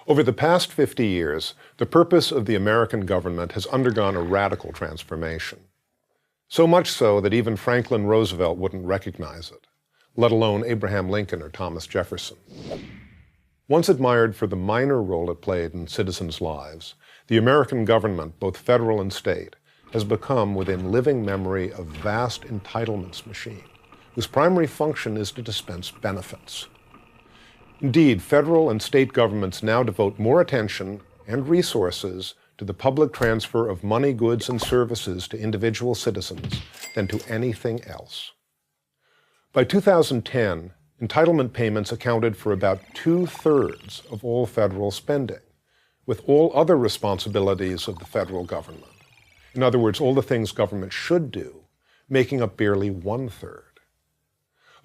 Over the past 50 years, the purpose of the American government has undergone a radical transformation. So much so that even Franklin Roosevelt wouldn't recognize it, let alone Abraham Lincoln or Thomas Jefferson. Once admired for the minor role it played in citizens' lives, the American government, both federal and state, has become within living memory a vast entitlements machine, whose primary function is to dispense benefits. Indeed, federal and state governments now devote more attention and resources to the public transfer of money, goods, and services to individual citizens than to anything else. By 2010, entitlement payments accounted for about 2/3 of all federal spending, with all other responsibilities of the federal government, in other words, all the things government should do, making up barely 1/3.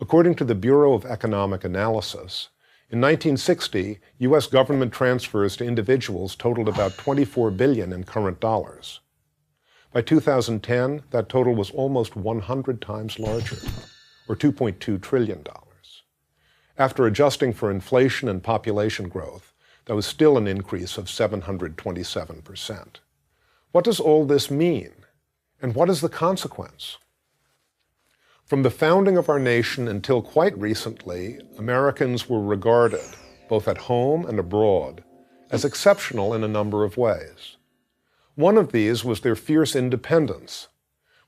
According to the Bureau of Economic Analysis, in 1960, U.S. government transfers to individuals totaled about $24 billion in current dollars. By 2010, that total was almost 100 times larger, or $2.2 trillion. After adjusting for inflation and population growth, that was still an increase of 727%. What does all this mean? And what is the consequence? From the founding of our nation until quite recently, Americans were regarded, both at home and abroad, as exceptional in a number of ways. One of these was their fierce independence,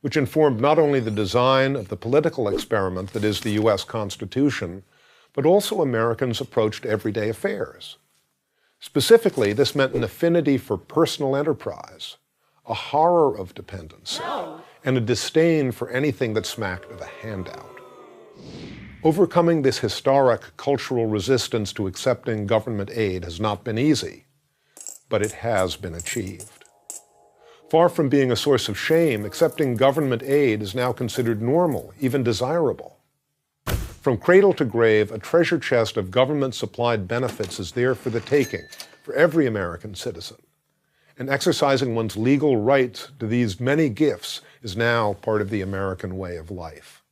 which informed not only the design of the political experiment that is the U.S. Constitution, but also Americans' approach to everyday affairs. Specifically, this meant an affinity for personal enterprise, a horror of dependency, and a disdain for anything that smacked of a handout. Overcoming this historic cultural resistance to accepting government aid has not been easy, but it has been achieved. Far from being a source of shame, accepting government aid is now considered normal, even desirable. From cradle to grave, a treasure chest of government-supplied benefits is there for the taking for every American citizen. And exercising one's legal rights to these many gifts is now part of the American way of life.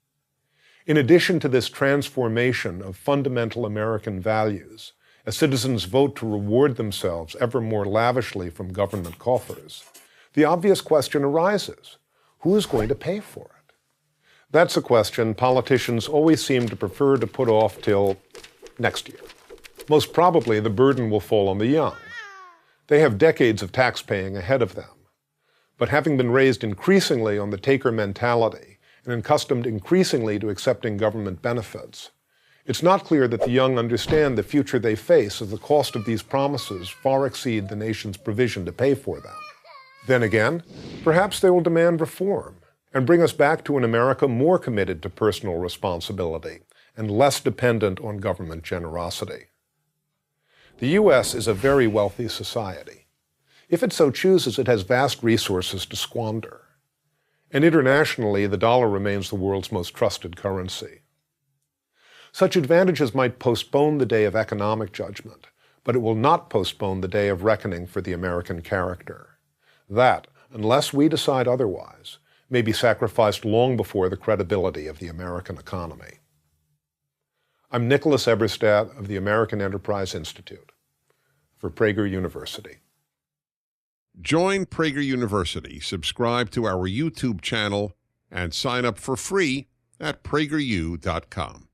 In addition to this transformation of fundamental American values, as citizens vote to reward themselves ever more lavishly from government coffers, the obvious question arises: who is going to pay for it? That's a question politicians always seem to prefer to put off till next year. Most probably, the burden will fall on the young. They have decades of tax paying ahead of them. But having been raised increasingly on the taker mentality and accustomed increasingly to accepting government benefits, it's not clear that the young understand the future they face as the cost of these promises far exceed the nation's provision to pay for them. Then again, perhaps they will demand reform and bring us back to an America more committed to personal responsibility and less dependent on government generosity. The U.S. is a very wealthy society. If it so chooses, it has vast resources to squander. And internationally, the dollar remains the world's most trusted currency. Such advantages might postpone the day of economic judgment, but it will not postpone the day of reckoning for the American character. That, unless we decide otherwise, may be sacrificed long before the credibility of the American economy. I'm Nicholas Eberstadt of the American Enterprise Institute for Prager University. Join Prager University, subscribe to our YouTube channel, and sign up for free at prageru.com.